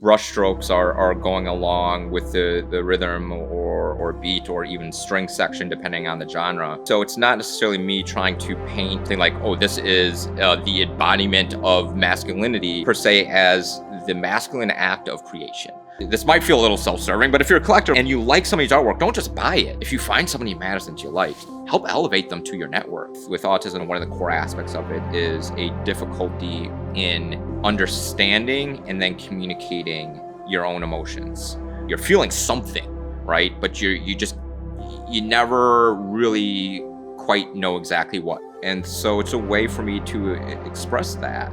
brushstrokes are going along with the rhythm or beat or even string section depending on the genre. So it's not necessarily me trying to paint like, oh, this is the embodiment of masculinity per se as the masculine act of creation. This might feel a little self-serving, but if you're a collector and you like somebody's artwork, don't just buy it. If you find somebody in Madison that you like, help elevate them to your network. With autism, one of the core aspects of it is a difficulty in understanding and then communicating your own emotions. You're feeling something, right? But you never really quite know exactly what. And so it's a way for me to express that.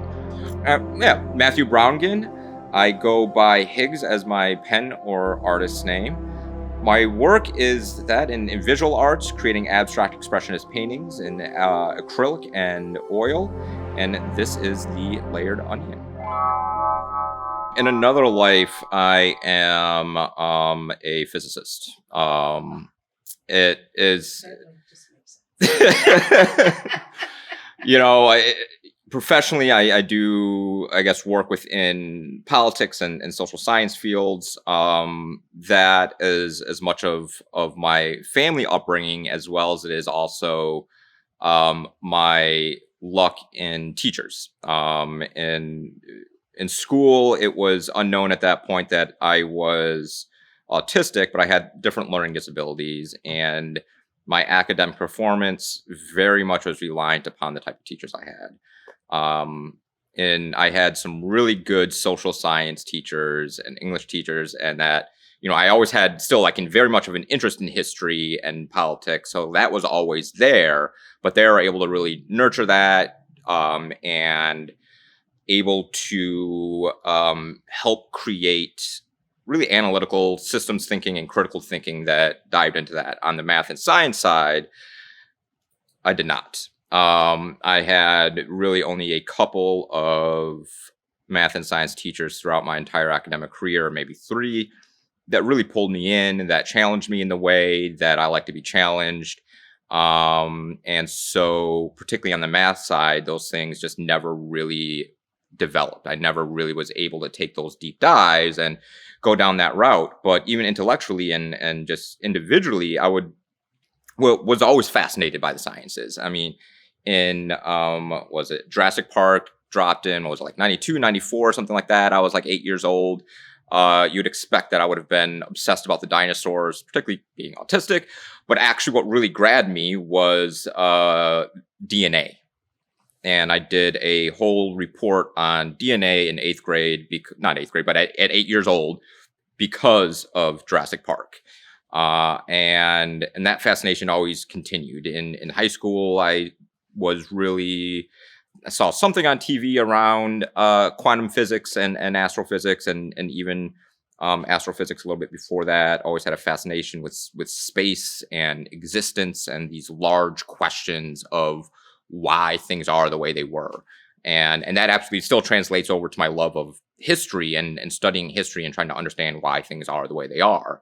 Matthew Braunginn. I go by Higgs as my pen or artist's name. My work is that in visual arts, creating abstract expressionist paintings in acrylic and oil, and this is the Layered Onion. In another life, I am a physicist. It is, professionally, I do, I guess, work within politics and social science fields. That is as much of my family upbringing as well as it is also my luck in teachers. In school, it was unknown at that point that I was autistic, but I had different learning disabilities, and my academic performance very much was reliant upon the type of teachers I had. And I had some really good social science teachers and English teachers, and that, I always had still like very much of an interest in history and politics. So that was always there, but they were able to really nurture that, and able to, help create really analytical systems thinking and critical thinking that dived into that. On the math and science side, I did not. I had really only a couple of math and science teachers throughout my entire academic career, maybe 3, that really pulled me in and that challenged me in the way that I like to be challenged. And so particularly on the math side, those things just never really developed. I never really was able to take those deep dives and go down that route. But even intellectually and just individually, was always fascinated by the sciences. I mean, in was it Jurassic Park, dropped in, what was it, like 92, 94, something like that. I was like 8 years old. You'd expect that I would have been obsessed about the dinosaurs, particularly being autistic. But actually what really grabbed me was DNA. And I did a whole report on DNA in 8th grade, not 8th grade, but at 8 years old, because of Jurassic Park. And that fascination always continued. In high school, I saw something on TV around quantum physics and astrophysics and even astrophysics a little bit before that. Always had a fascination with space and existence and these large questions of why things are the way they were. And that absolutely still translates over to my love of history and studying history and trying to understand why things are the way they are.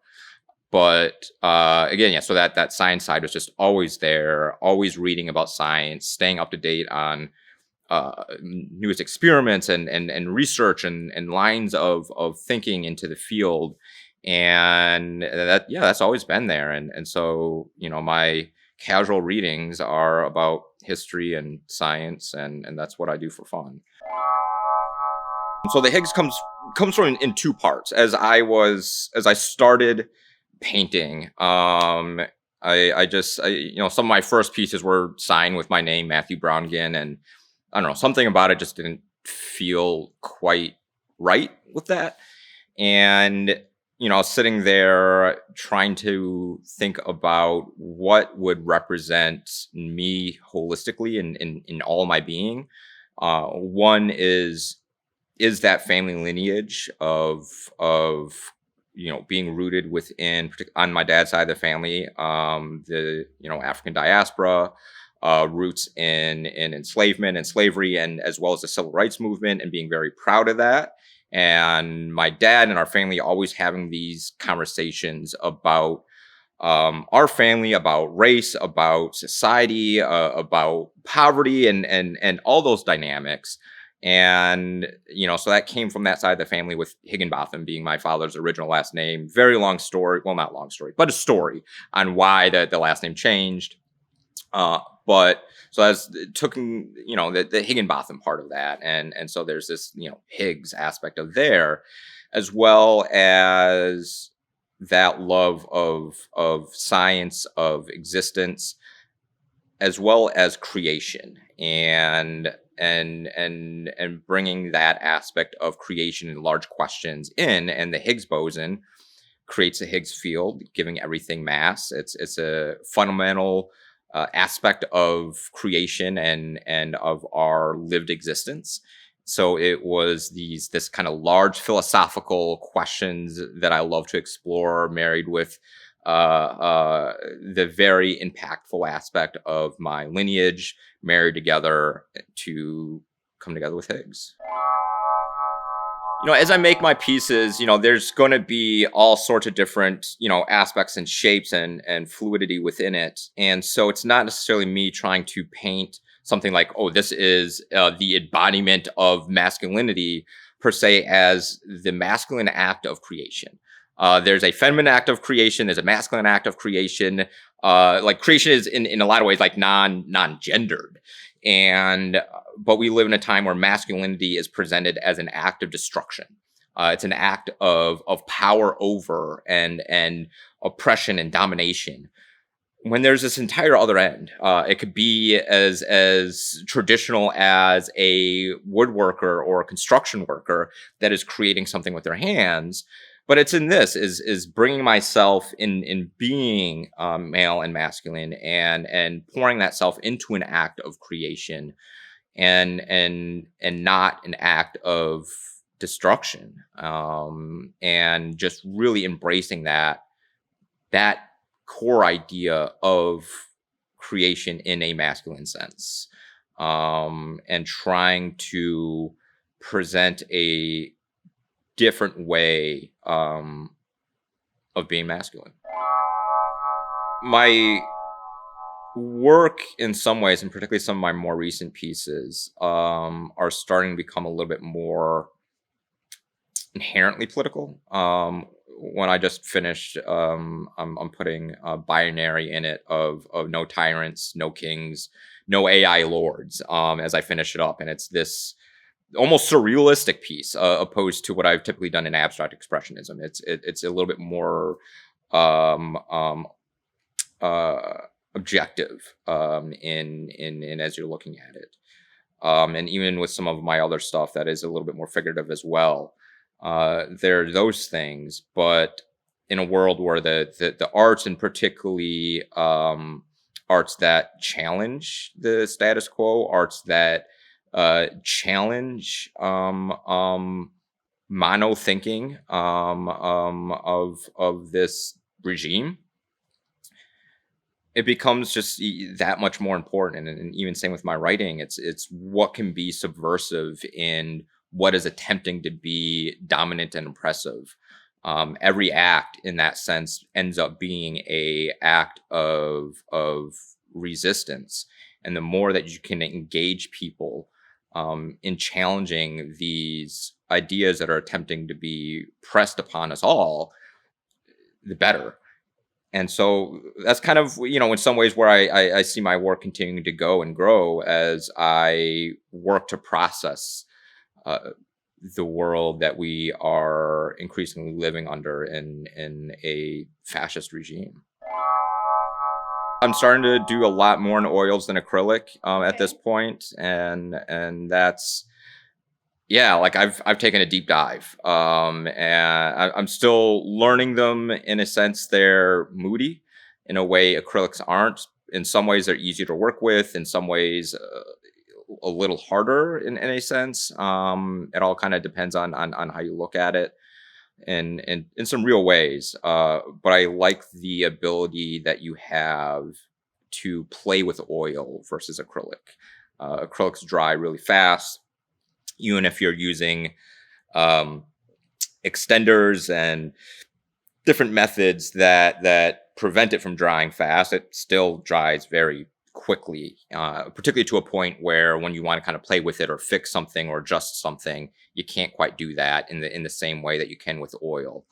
But again, so that science side was just always there, always reading about science, staying up to date on newest experiments and research and lines of thinking into the field. And that's always been there. And so, my casual readings are about history and science, and that's what I do for fun. So the Higgs comes from in 2 parts. As I started painting, I some of my first pieces were signed with my name, Matthew Braunginn, and I don't know, something about it just didn't feel quite right with that. And I was sitting there trying to think about what would represent me holistically in all my being. One is that family lineage of being rooted within, on my dad's side of the family, the African diaspora, roots in enslavement and slavery, and as well as the civil rights movement, and being very proud of that. And my dad and our family always having these conversations about our family, about race, about society, about poverty, and all those dynamics. And, so that came from that side of the family, with Higginbotham being my father's original last name. Very long story. Well, not long story, but a story on why the last name changed. But so as took, the Higginbotham part of that. And so there's this, Higgs aspect of there, as well as that love of science, of existence, as well as creation, and bringing that aspect of creation and large questions in. And the Higgs boson creates a Higgs field, giving everything mass. It's a fundamental aspect of creation and of our lived existence. So it was this kind of large philosophical questions that I love to explore, married with the very impactful aspect of my lineage, married together to come together with Higgs. As I make my pieces, there's going to be all sorts of different, aspects and shapes and fluidity within it. And so it's not necessarily me trying to paint something like, oh, this is the embodiment of masculinity per se, as the masculine act of creation. There's a feminine act of creation. There's a masculine act of creation. Like creation is in a lot of ways like non-gendered. But we live in a time where masculinity is presented as an act of destruction. It's an act of power over and oppression and domination. When there's this entire other end, it could be as traditional as a woodworker or a construction worker that is creating something with their hands. But it's in this is bringing myself in being male and masculine, and pouring that self into an act of creation, and not an act of destruction, and just really embracing that core idea of creation in a masculine sense, and trying to present a different way of being masculine. My work, in some ways, and particularly some of my more recent pieces, are starting to become a little bit more inherently political. When I just finished, I'm putting a binary in it of no tyrants, no kings, no AI lords, as I finish it up. And it's this almost surrealistic piece, opposed to what I've typically done in abstract expressionism. It's a little bit more objective, in as you're looking at it. And even with some of my other stuff that is a little bit more figurative as well. There are those things, but in a world where the arts, and particularly arts that challenge the status quo, arts that challenge mono thinking of this regime, it becomes just that much more important. And even same with my writing, it's what can be subversive in what is attempting to be dominant and oppressive. Every act in that sense ends up being a act of resistance. And the more that you can engage people in challenging these ideas that are attempting to be pressed upon us all, the better. And so that's kind of, in some ways where I see my work continuing to go and grow as I work to process the world that we are increasingly living under in a fascist regime. I'm starting to do a lot more in oils than acrylic at this point, and that's, yeah, like I've taken a deep dive, and I'm still learning them. In a sense, they're moody in a way acrylics aren't. In some ways, they're easier to work with. In some ways, a little harder in a sense. It all kind of depends on how you look at it, and in some real ways. But I like the ability that you have to play with oil versus acrylic. Acrylics dry really fast, even if you're using extenders and different methods that prevent it from drying fast. It still dries very quickly, particularly to a point where when you want to kind of play with it or fix something or adjust something, you can't quite do that in the same way that you can with oil.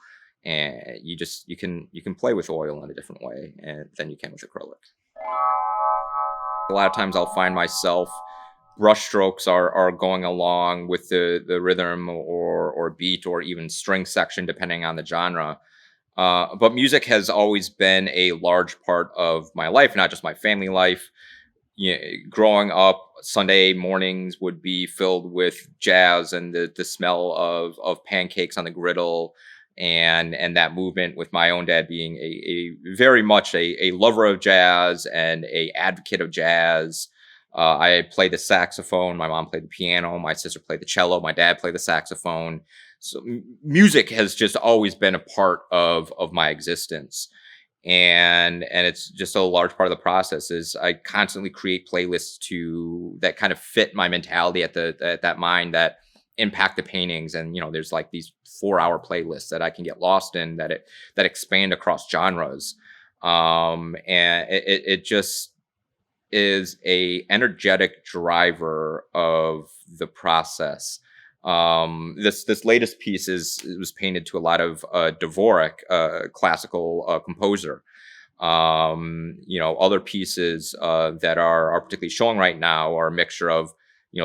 And you can play with oil in a different way than you can with acrylic. A lot of times I'll find myself brush strokes are going along with the rhythm or beat or even string section depending on the genre. But music has always been a large part of my life, not just my family life. Growing up, Sunday mornings would be filled with jazz and the smell of pancakes on the griddle, and that movement, with my own dad being a very much a lover of jazz and a advocate of jazz. I played the saxophone. My mom played the piano. My sister played the cello. My dad played the saxophone. So music has just always been a part of my existence, and it's just a large part of the process. Is I constantly create playlists that kind of fit my mentality at that mind, that impact the paintings. And there's like these 4-hour playlists that I can get lost in, that expand across genres, and it just is a energetic driver of the process. This latest piece was painted to a lot of Dvorak, classical composer. Other pieces that are particularly showing right now are a mixture of,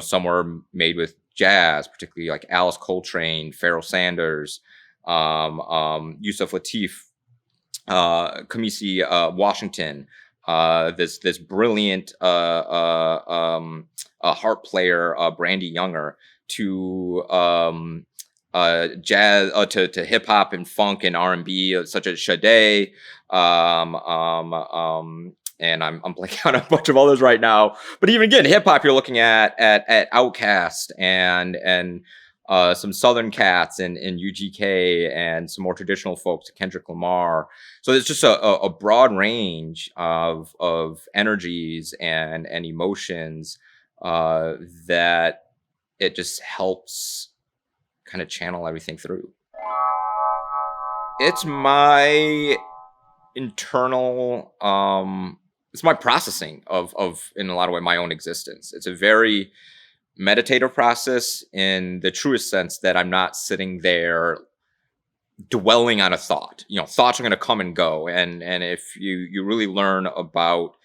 some were made with jazz, particularly like Alice Coltrane, Pharoah Sanders, Yusuf Lateef, Kamisi Washington, this brilliant harp player, Brandy Younger, to jazz, to hip hop and funk and R&B, such as Sade, and I'm blanking on a bunch of others right now. But even again, hip hop, you're looking at Outkast and some Southern cats and UGK, and some more traditional folks, Kendrick Lamar. So it's just a broad range of energies and emotions that it just helps kind of channel everything through. It's my internal, it's my processing of in a lot of way my own existence. It's a very meditative process in the truest sense, that I'm not sitting there dwelling on a thought. Thoughts are going to come and go, and if you really learn about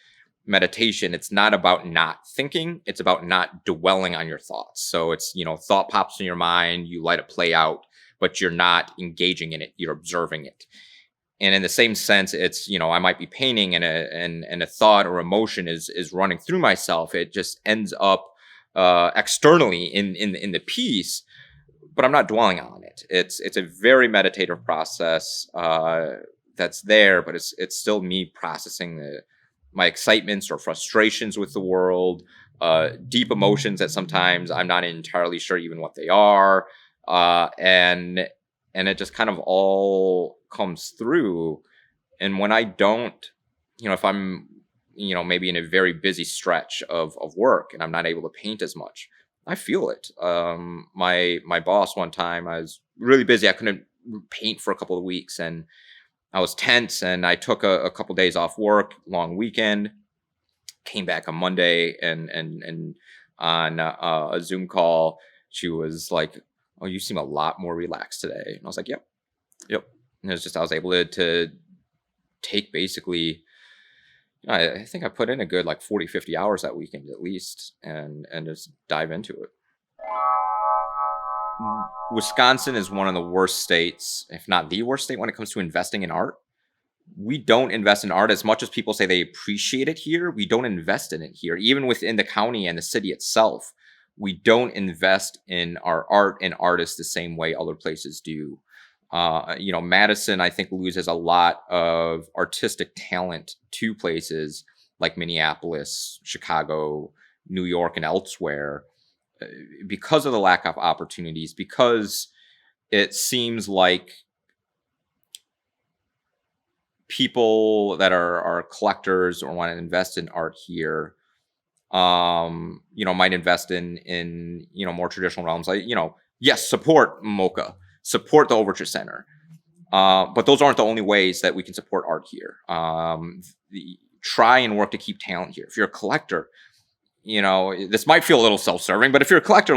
meditation, it's not about not thinking, it's about not dwelling on your thoughts. So it's, thought pops in your mind, you let it play out, but you're not engaging in it, you're observing it. And in the same sense, it's, I might be painting and a thought or emotion is running through myself. It just ends up externally in the piece, but I'm not dwelling on it. It's a very meditative process that's there, but it's still me processing my excitements or frustrations with the world, deep emotions that sometimes I'm not entirely sure even what they are, and it just kind of all comes through. And when I don't, if I'm maybe in a very busy stretch of work and I'm not able to paint as much, I feel it. My boss, one time, I was really busy, I couldn't paint for a couple of weeks, and I was tense, and I took a couple days off work, long weekend, came back on Monday, and on a Zoom call, she was like, "Oh, you seem a lot more relaxed today." And I was like, "Yep." And it's just, I was able to take basically, I think I put in a good like 40, 50 hours that weekend at least, and just dive into it. Wisconsin is one of the worst states, if not the worst state, when it comes to investing in art. We don't invest in art as much as people say they appreciate it here. We don't invest in it here, even within the county and the city itself. We don't invest in our art and artists the same way other places do. Madison, I think, loses a lot of artistic talent to places like Minneapolis, Chicago, New York, and elsewhere, because of the lack of opportunities, because it seems like people that are collectors or want to invest in art here, might invest in more traditional realms, like, yes, support MoCA, support the Overture Center. But those aren't the only ways that we can support art here. try and work to keep talent here. If you're a collector, this might feel a little self-serving, but if you're a collector,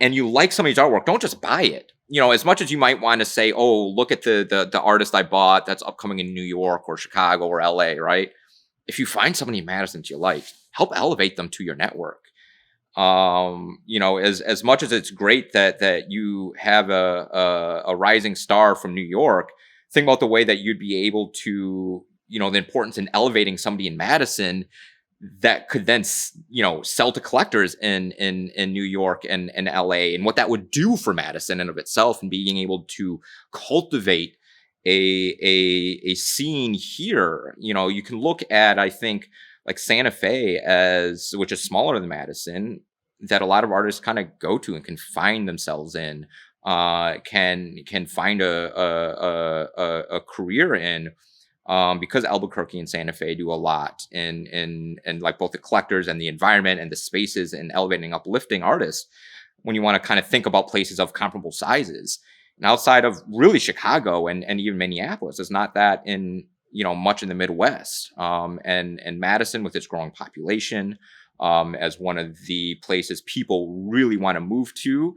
and you like somebody's artwork, don't just buy it. As much as you might want to say, oh, look at the artist I bought that's upcoming in New York or Chicago or LA, right? If you find somebody in Madison that you like, help elevate them to your network. As much as it's great that you have a rising star from New York, think about the way that you'd be able to, the importance in elevating somebody in Madison that could then, sell to collectors in New York and LA, and what that would do for Madison in of itself, and being able to cultivate a scene here. You can look at, I think, like Santa Fe, which is smaller than Madison, that a lot of artists kind of go to and can find themselves in, can find a career in. Because Albuquerque and Santa Fe do a lot in like both the collectors and the environment and the spaces and elevating, uplifting artists, when you want to kind of think about places of comparable sizes. And outside of really Chicago and even Minneapolis, there's not that in, much in the Midwest. And Madison, with its growing population, as one of the places people really want to move to,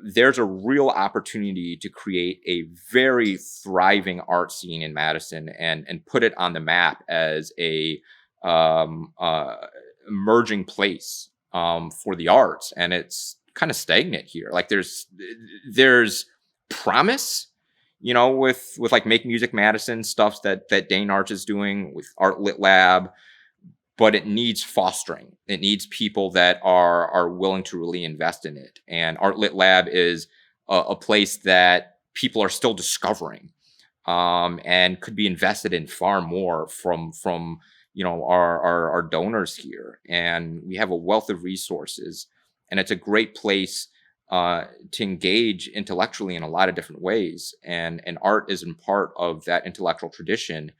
there's a real opportunity to create a very thriving art scene in Madison and put it on the map as a emerging place for the arts. And it's kind of stagnant here. Like there's promise, with like Make Music Madison stuff that Dane Arch is doing with Art Lit Lab. But it needs fostering. It needs people that are willing to really invest in it. And Art Lit Lab is a place that people are still discovering, and could be invested in far more from our donors here. And we have a wealth of resources, and it's a great place to engage intellectually in a lot of different ways. And art is in part of that intellectual tradition,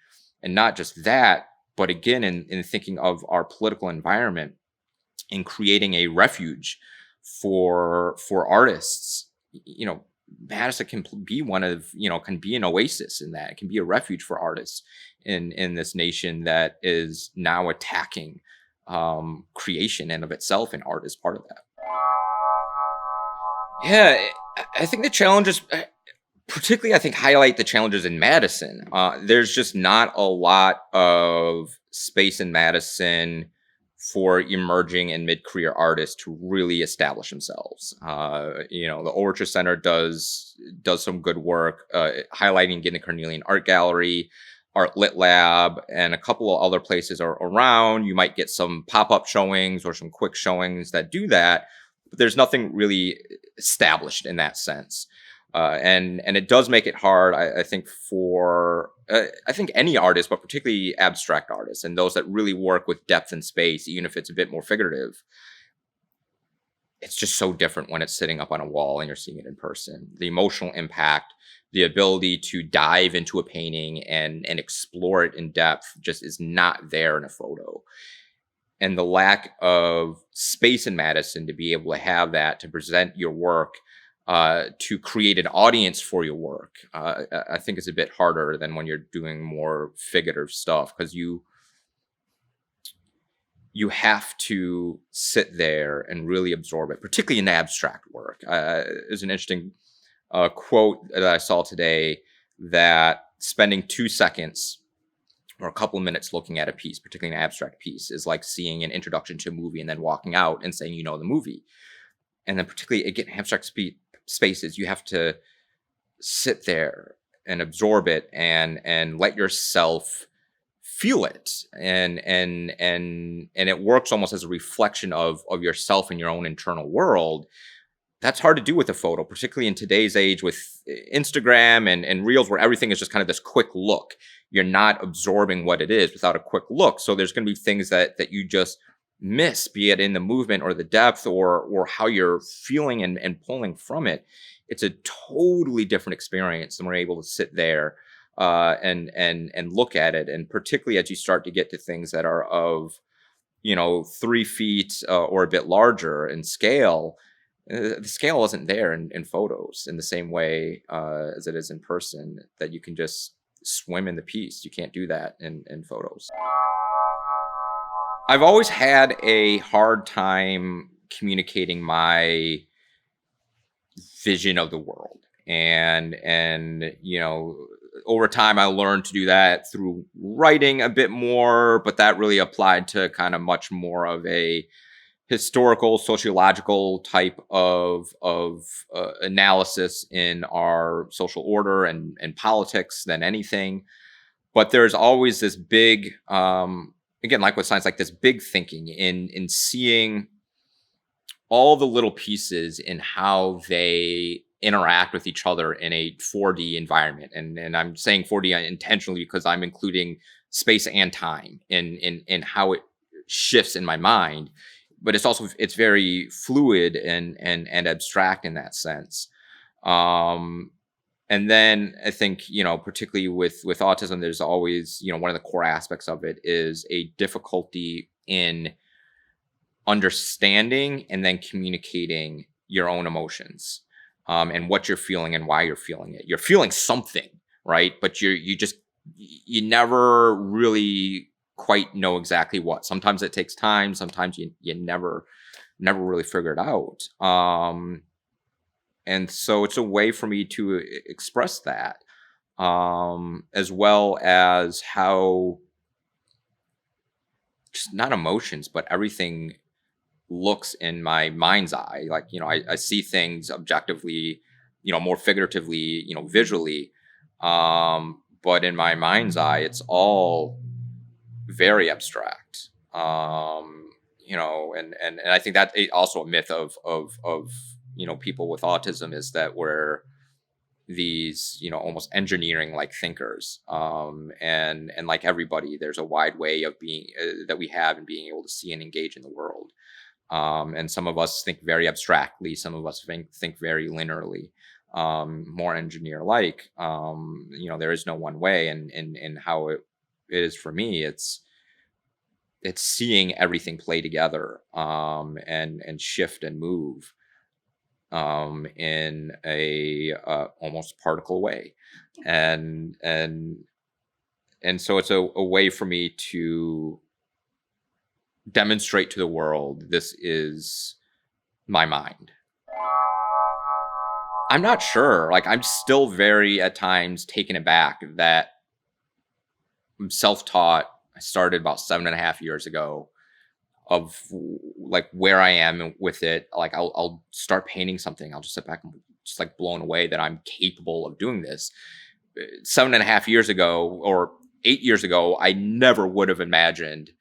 and not just that. But again, in thinking of our political environment, in creating a refuge for artists, Madison can be can be an oasis in that. It can be a refuge for artists in this nation that is now attacking creation in of itself, and art is part of that. Yeah, I think the challenges, particularly, I think, highlight the challenges in Madison. There's just not a lot of space in Madison for emerging and mid-career artists to really establish themselves. The Overture Center does some good work, highlighting getting the Carnelian Art Gallery, Art Lit Lab, and a couple of other places are around. You might get some pop-up showings or some quick showings that do that, but there's nothing really established in that sense. And it does make it hard, I think, for I think any artist, but particularly abstract artists and those that really work with depth and space, even if it's a bit more figurative. It's just so different when it's sitting up on a wall and you're seeing it in person. The emotional impact, the ability to dive into a painting and explore it in depth just is not there in a photo. And the lack of space in Madison to be able to have that, to present your work, to create an audience for your work, I think is a bit harder than when you're doing more figurative stuff, because you have to sit there and really absorb it, particularly in abstract work. There's an interesting quote that I saw today, that spending 2 seconds or a couple of minutes looking at a piece, particularly an abstract piece, is like seeing an introduction to a movie and then walking out and saying the movie. And then particularly, again, abstract spaces, you have to sit there and absorb it and let yourself feel it, and it works almost as a reflection of yourself and your own internal world. That's hard to do with a photo, particularly in today's age with Instagram and Reels, where everything is just kind of this quick look. You're not absorbing what it is without a quick look. So there's going to be things that you just miss, be it in the movement or the depth or how you're feeling and pulling from it. It's a totally different experience than we're able to sit there and look at it. And particularly as you start to get to things that are of 3 feet or a bit larger in scale, the scale isn't there in photos in the same way as it is in person, that you can just swim in the piece. You can't do that in photos. I've always had a hard time communicating my vision of the world. And over time I learned to do that through writing a bit more, but that really applied to kind of much more of a historical, sociological type of analysis in our social order and politics than anything. But there's always this big, again, like with science, like this big thinking in seeing all the little pieces in how they interact with each other in a 4D environment. And I'm saying 4D intentionally because I'm including space and time in how it shifts in my mind. But it's very fluid and abstract in that sense. And then I think, particularly with autism, there's always, one of the core aspects of it is a difficulty in understanding and then communicating your own emotions, and what you're feeling and why you're feeling it. You're feeling something, right? But you never really quite know exactly what. Sometimes it takes time. Sometimes you never really figure it out. And so it's a way for me to express that, as well as how just not emotions, but everything looks in my mind's eye. Like, I see things objectively, more figuratively, visually. But in my mind's eye, it's all very abstract. And I think that also a myth of people with autism is that we're these, almost engineering like thinkers. And like everybody, there's a wide way of being that we have in being able to see and engage in the world. And some of us think very abstractly. Some of us think very linearly, more engineer-like. There is no one way, and how it is for me. It's seeing everything play together, and shift and move, in a almost particle way, and so it's a way for me to demonstrate to the world, this is my mind. I'm not sure. Like, I'm still very, at times, taken aback that I'm self-taught. I started about 7.5 years ago, of like where I am with it. Like, I'll start painting something. I'll just sit back and just like blown away that I'm capable of doing this. 7.5 years ago or 8 years ago, I never would have imagined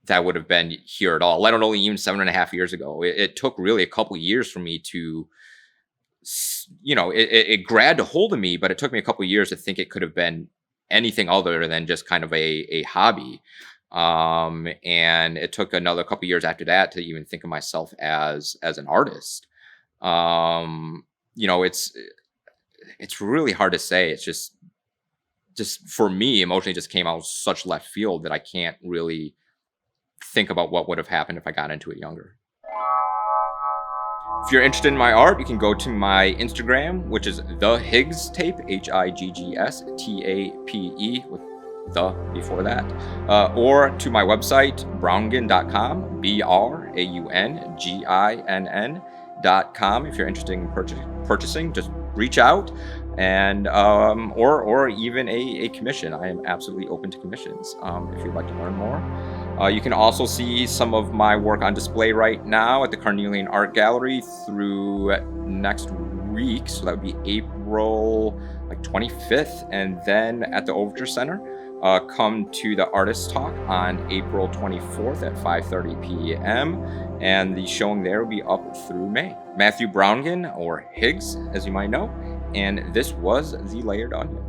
that would have been here at all, let alone even 7.5 years ago. It took really a couple of years for me to, it grabbed a hold of me, but it took me a couple of years to think it could have been anything other than just kind of a hobby. And it took another couple of years after that to even think of myself as an artist. It's really hard to say. It's just for me, emotionally, just came out such left field that I can't really think about what would have happened if I got into it younger. If you're interested in my art, you can go to my Instagram, which is the Higgs Tape, HIGGSTAPE, with the before that, or to my website, Braunginn.com, BRAUNGINN.com. If you're interested in purchasing, just reach out, and or even a commission. I am absolutely open to commissions if you'd like to learn more. You can also see some of my work on display right now at the Carnelian Art Gallery through next week. So that would be April 25th. And then at the Overture Center, come to the Artist Talk on April 24th at 5:30 p.m. And the showing there will be up through May. Matthew Braunginn, or Higgs, as you might know. And this was The Layered Onion.